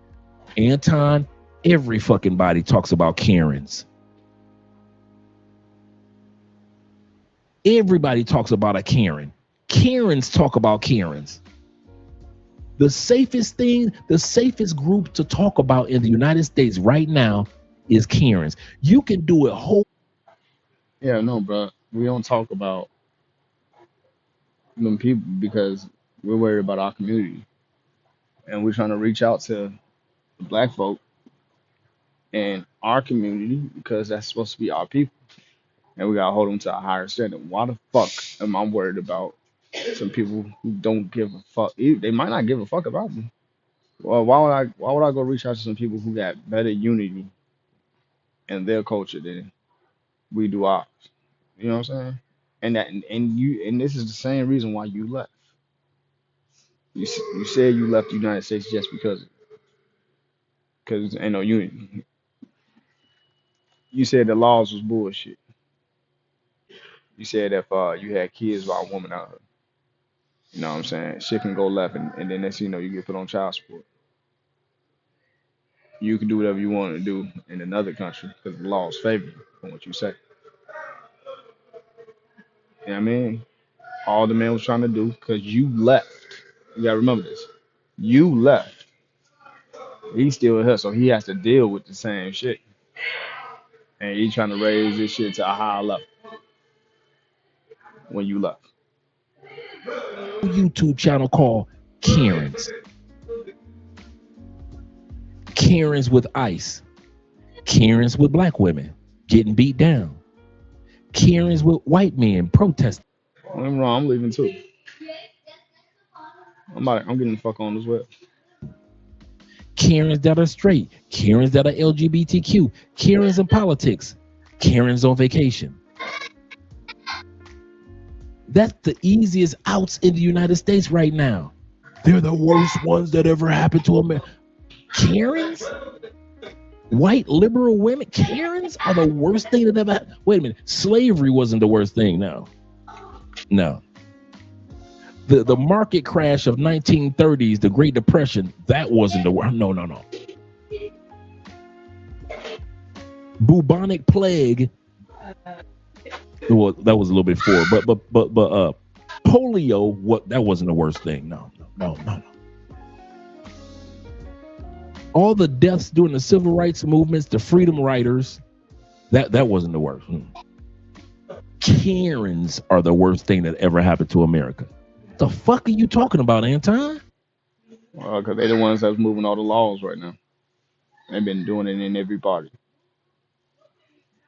Anton, every fucking body talks about Karens. Everybody talks about a Karen. Karens talk about Karens. The safest thing, the safest group to talk about in the United States right now is Karens. You can do it whole. Yeah, no, bro. We don't talk about them people because we're worried about our community, and we're trying to reach out to the black folk in our community because that's supposed to be our people, and we gotta hold them to a higher standard. Why the fuck am I worried about some people who don't give a fuck? They might not give a fuck about me. Well, why would I go reach out to some people who got better unity in their culture than we do ours? You know what I'm saying? And this is the same reason why you left. You said you left the United States just because ain't no unity. You said the laws was bullshit. You said if you had kids by a woman out, you know what I'm saying, shit can go left, and then next thing you know you get put on child support. You can do whatever you want to do in another country because the laws favor you from what you say. You know what I mean? All the man was trying to do because you left. You gotta remember this. You left. He's still here, so he has to deal with the same shit. And he's trying to raise this shit to a higher level when you left. YouTube channel called Karens. Karens with ICE. Karens with black women getting beat down. Karens with white men protesting. I'm wrong. I'm leaving too. I'm getting the fuck on as well. Karens that are straight. Karens that are LGBTQ. Karens in politics. Karens on vacation. That's the easiest outs in the United States right now. They're the worst ones that ever happened to America. Karens? White liberal women? Karens are the worst thing that ever happened. Wait a minute. Slavery wasn't the worst thing. No. The market crash of 1930s, the Great Depression, that wasn't the worst. No. Bubonic plague. Well, that was a little bit before, but polio, that wasn't the worst thing. No. All the deaths during the civil rights movements, the freedom riders, that wasn't the worst. Karens are the worst thing that ever happened to America. The fuck are you talking about, Anton? Well, because they're the ones that's moving all the laws right now. They've been doing it in every party.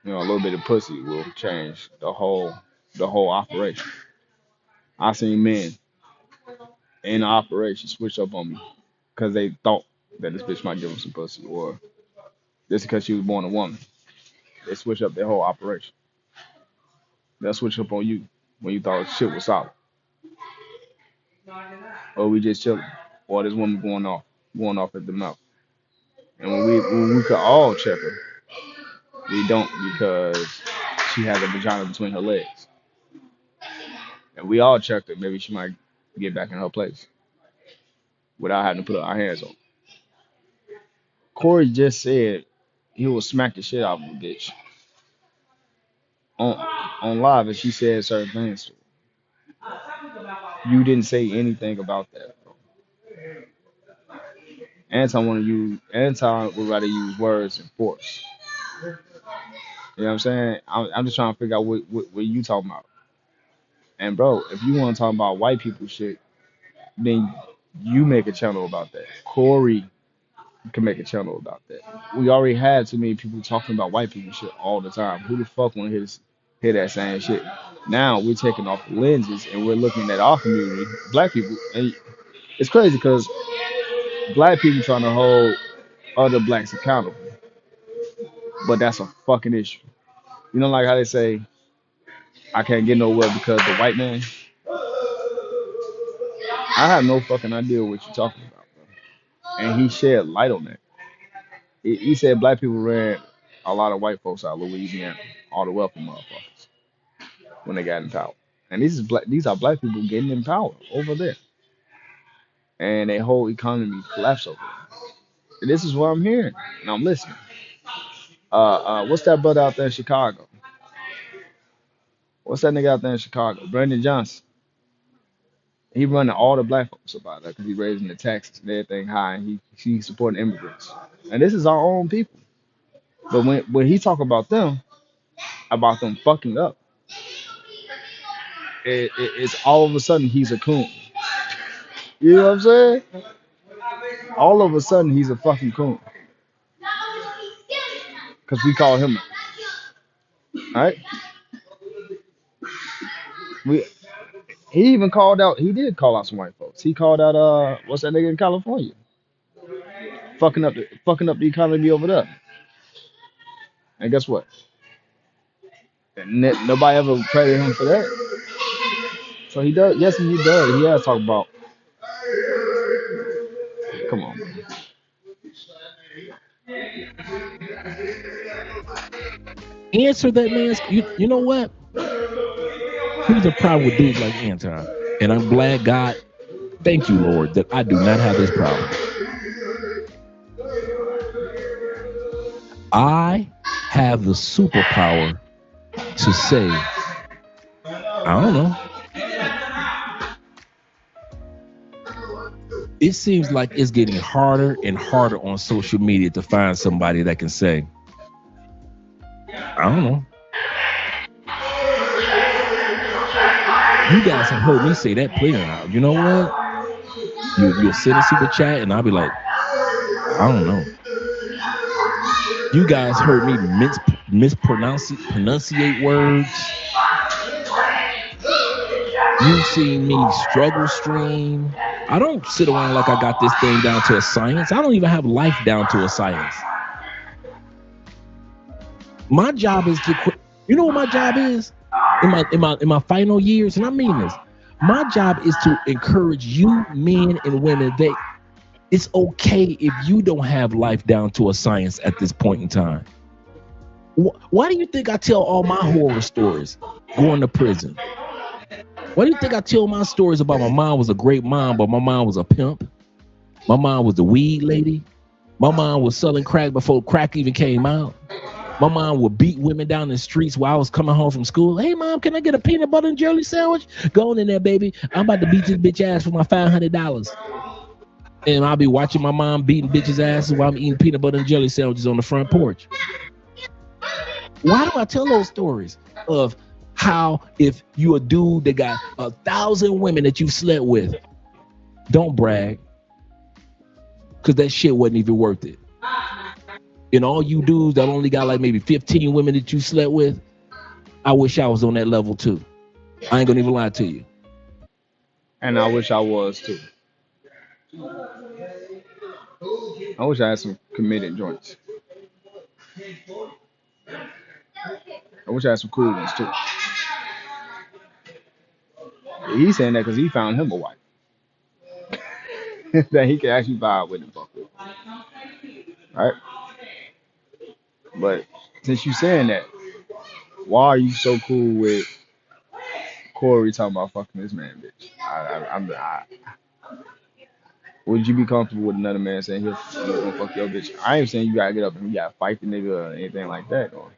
You know, a little bit of pussy will change the whole operation. I seen men in the operation switch up on me because they thought that this bitch might give them some pussy, or just because she was born a woman. They switch up their whole operation. They'll switch up on you when you thought shit was solid. Or we just chilling. Or this woman going off at the mouth. And when we could all check her, we don't because she has a vagina between her legs. And we all checked her. Maybe she might get back in her place without having to put our hands on her. Corey just said he will smack the shit out of a bitch on on live, and she said certain things to her. You didn't say anything about that. Anton would rather use words than force. You know what I'm saying? I'm just trying to figure out what you talking about. And bro, if you want to talk about white people shit, then you make a channel about that. Corey can make a channel about that. We already had too many people talking about white people shit all the time. Who the fuck want to hear that same shit? Now we're taking off the lenses and we're looking at our community, black people, and it's crazy because black people trying to hold other blacks accountable, but that's a fucking issue. You know, like how they say, I can't get nowhere because the white man. I have no fucking idea what you're talking about, bro. And he shed light on that. He said black people ran a lot of white folks out of Louisiana, all the wealthy motherfuckers, when they got in power. And these are black people getting in power over there, and their whole economy collapsed over there. And this is what I'm hearing, and I'm listening. What's that brother out there in Chicago? What's that nigga out there in Chicago? Brandon Johnson. He running all the black folks about that because he raising the taxes and everything high, and he supporting immigrants. And this is our own people. But when he talk about them fucking up, it's all of a sudden he's a coon. You know what I'm saying? All of a sudden he's a fucking coon because we call him out, right? We he even called out. He did call out some white folks. He called out what's that nigga in California fucking up the economy over there. And guess what? Nobody ever credited him for that. So he does. Yes, he does. He has talked about. Come on, man. Answer that man's. You know what? Here's the problem with dudes like Anton, and I'm glad God, thank you, Lord, that I do not have this problem. I have the superpower to say, I don't know. It seems like it's getting harder and harder on social media to find somebody that can say, I don't know. You guys have heard me say that plenty now. You know what? You'll send a super chat and I'll be like, I don't know. You guys heard me mispronunciate words. You've seen me struggle stream. I don't sit around like I got this thing down to a science. I don't even have life down to a science. My job is to quit. You know what my job is in my final years, and I mean this. My job is to encourage you, men and women, that it's okay if you don't have life down to a science at this point in time. Why do you think I tell all my horror stories going to prison? Why do you think I tell my stories about my mom was a great mom, but my mom was a pimp? My mom was the weed lady. My mom was selling crack before crack even came out. My mom would beat women down the streets while I was coming home from school. Hey, mom, can I get a peanut butter and jelly sandwich? Go on in there, baby. I'm about to beat this bitch ass for my $500. And I'll be watching my mom beating bitches' asses while I'm eating peanut butter and jelly sandwiches on the front porch. Why do I tell those stories of how if you a dude that got 1,000 women that you've slept with, don't brag, because that shit wasn't even worth it. And all you dudes that only got like maybe 15 women that you slept with, I wish I was on that level too. I ain't gonna even lie to you. And I wish I was too. I wish I had some committed joints. I wish I had some cool ones too. He's saying that because he found him a wife that he can actually vibe with and fuck with. Right? But since you saying that, why are you so cool with Corey talking about fucking this man, bitch? Would you be comfortable with another man saying he'll gonna fuck your bitch? I ain't saying you gotta get up and you gotta fight the nigga or anything like that or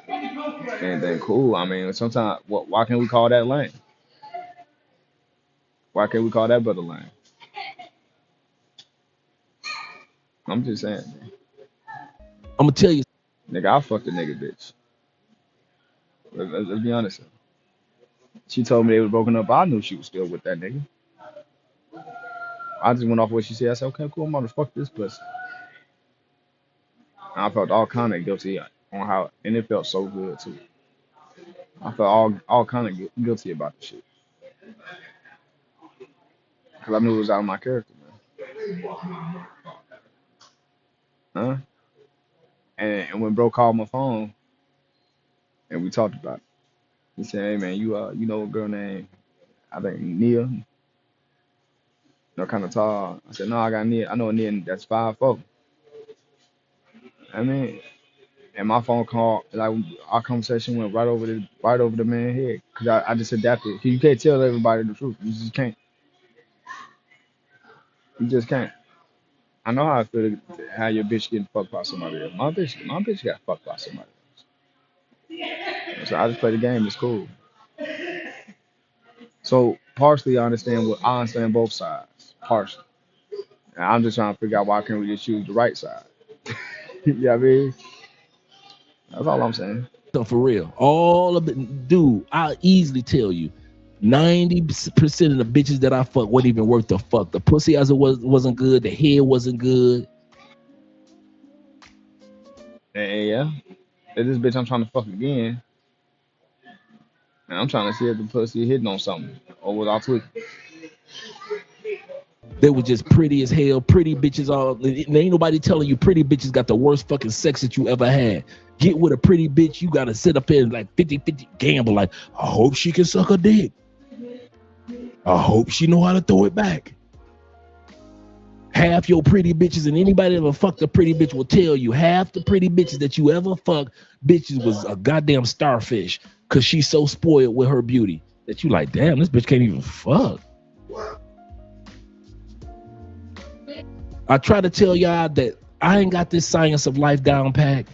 anything cool. I mean, sometimes why can't we call that lame? Why can't we call that brother lame? I'm just saying, man. I'm gonna tell you. Nigga, I fucked a nigga, bitch. Let's be honest. She told me they was broken up. I knew she was still with that nigga. I just went off what she said. I said, okay, cool, I'm gonna fuck this pussy. And I felt all kind of guilty on how, and it felt so good too. I felt all kind of guilty about the shit because I knew it was out of my character, man. Huh? And when bro called my phone and we talked about it, he said, hey man, you know a girl named I think Nia, kind of tall. I said, no, I got Nia. I know a Nia that's 5'4". I mean, and my phone call, like our conversation went right over the man's head because I just adapted. You can't tell everybody the truth. You just can't. You just can't. I know how I feel to have your bitch getting fucked by somebody else. My bitch got fucked by somebody else. So I just play the game. It's cool. So partially, I understand both sides. Partially, and I'm just trying to figure out why can't we just choose the right side? You know what I mean? That's all I'm saying. For real, all of it, dude. I'll easily tell you, 90% of the bitches that I fuck wasn't even worth the fuck. The pussy as it wasn't good. The head wasn't good. And yeah, this bitch I'm trying to fuck again, and I'm trying to see if the pussy hitting on something or was I tweaking. They were just pretty as hell. Pretty bitches all. Ain't nobody telling you pretty bitches got the worst fucking sex that you ever had. Get with a pretty bitch, you gotta sit up here and like 50-50 gamble. Like, I hope she can suck a dick. I hope she know how to throw it back. Half your pretty bitches, and anybody that ever fucked a pretty bitch will tell you, half the pretty bitches that you ever fucked, bitches was a goddamn starfish, cause she's so spoiled with her beauty that you like, damn, this bitch can't even fuck. I try to tell y'all that I ain't got this science of life down pat.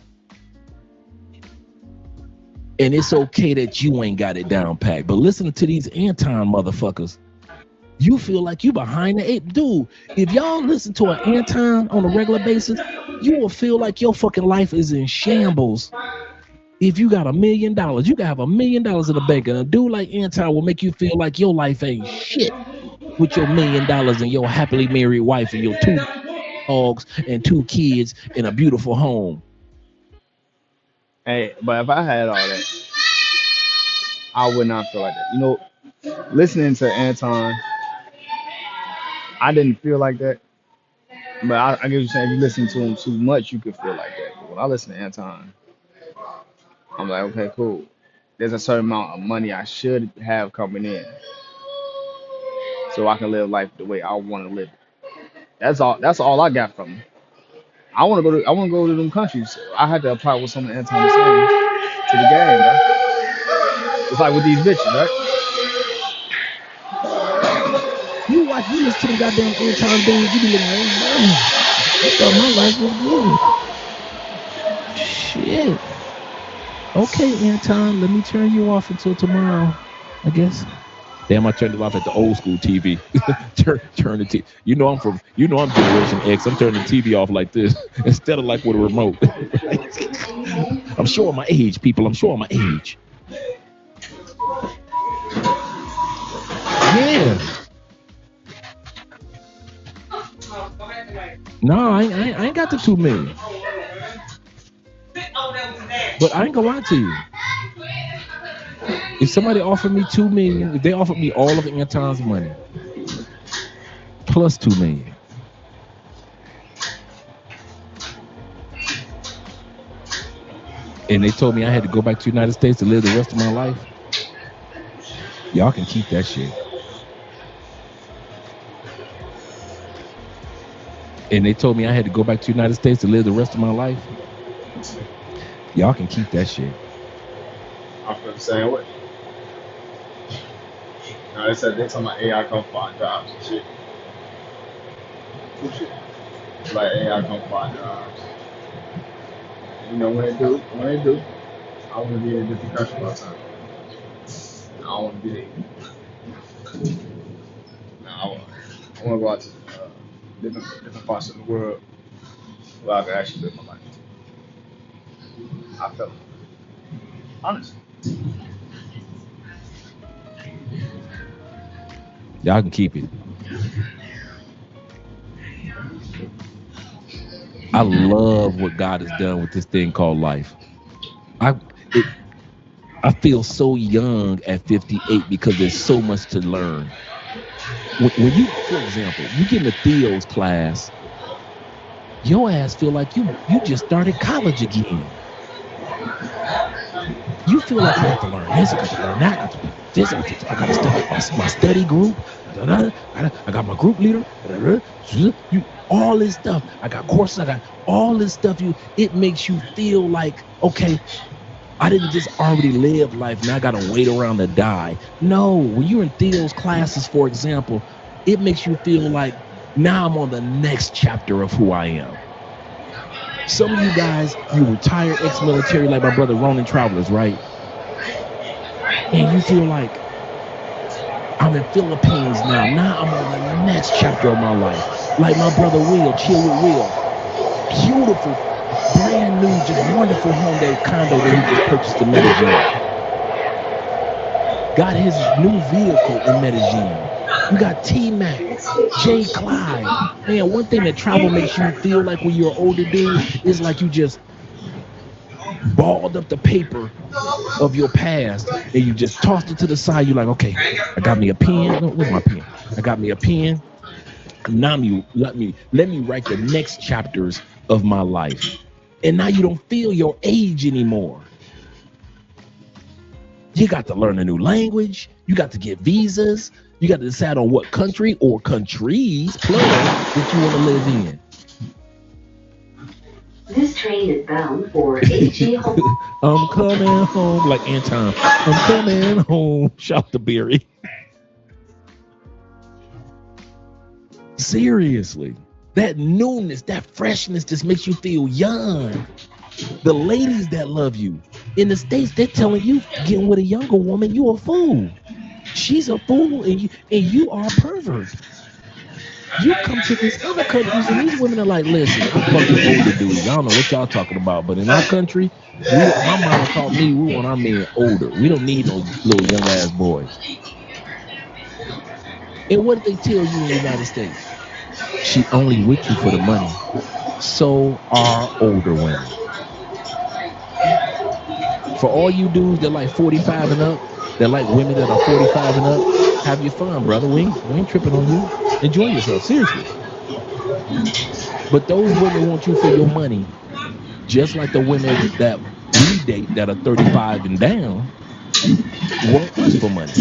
And it's okay that you ain't got it down pat. But listen to these Anton motherfuckers. You feel like you behind the eight. Dude, if y'all listen to an Anton on a regular basis, you will feel like your fucking life is in shambles. If you got $1 million, you can have $1 million in the bank. And a dude like Anton will make you feel like your life ain't shit with your $1 million and your happily married wife and your 2 dogs and 2 kids in a beautiful home. Hey, but if I had all that, I would not feel like that. You know, listening to Anton, I didn't feel like that. But I get what you're saying. If you listen to him too much, you could feel like that. But when I listen to Anton, I'm like, okay, cool. There's a certain amount of money I should have coming in, so I can live life the way I want to live it. That's all. That's all I got from him. I want to go to. I want to go to them countries. So I had to apply what some of Anton was saying to the game, bro. It's like with these bitches, right? You listen to the goddamn Anton things, you be looking like, man, I thought my life was good. Shit. Okay, Anton, let me turn you off until tomorrow, I guess. Damn, I turned it off at the old school TV. turn the TV. You know I'm Generation X. I'm turning the TV off like this instead of like with a remote. I'm showing my age, people. I'm showing my age. Yeah. No, I ain't got the 2 million. But I ain't gonna lie to you. If somebody offered me 2 million, if they offered me all of Anton's money plus 2 million, and they told me I had to go back to the United States to live the rest of my life, y'all can keep that shit. And they told me I had to go back to the United States to live the rest of my life, y'all can keep that shit. I feel the same way. Now they said they're talking about AI come find jobs and shit. Some shit. Like AI come find jobs. You know when they do, I want to be in a different country by the time. I don't want to be there. No, I want to go out to different parts of the world where I can actually live my life. I felt it. Honestly. Y'all can keep it. I love what God has done with this thing called life. I feel so young at 58 because there's so much to learn. When you, for example, you get in a Theo's class, your ass feel like you just started college again. You feel like I got to learn this, I got to learn that, I got to do this, I got to study my study group, I got my group leader, all this stuff. I got courses, I got all this stuff. It makes you feel like, okay, I didn't just already live life, now I got to wait around to die. No, when you're in Theo's classes, for example, it makes you feel like now I'm on the next chapter of who I am. Some of you guys, you retired ex-military like my brother Ronan Travelers, right? And you feel like I'm in Philippines now. Now I'm on the next chapter of my life. Like my brother Will, Chill with Will. Beautiful, brand new, just wonderful Hyundai condo that he just purchased in Medellin. Got his new vehicle in Medellin. You got T-Mac, Jay Clyde. Man, one thing that travel makes you feel like when you're an older dude is like you just balled up the paper of your past and you just tossed it to the side. You're like, okay, I got me a pen. No, where's my pen? I got me a pen. Now let me write the next chapters of my life. And now you don't feel your age anymore. You got to learn a new language. You got to get visas. You got to decide on what country or countries, plural, that you want to live in. This train is bound for H.E. home. I'm coming home, like Anton. I'm coming home, shout the berry. Seriously, that newness, that freshness just makes you feel young. The ladies that love you in the States, they're telling you getting with a younger woman, you a fool. She's a fool, and you are a pervert. You come to these other countries, and these women are like, listen, I'm fucking older dudes. I don't know what y'all talking about, but in our country, my mama taught me we want our men older. We don't need no little young ass boys. And what did they tell you in the United States? She only with you for the money. So are older women. For all you dudes that like 45 and up, that like women that are 45 and up, have your fun, brother. We ain't tripping on you. Enjoy yourself, seriously. But those women want you for your money, just like the women that we date that are 35 and down want us for money.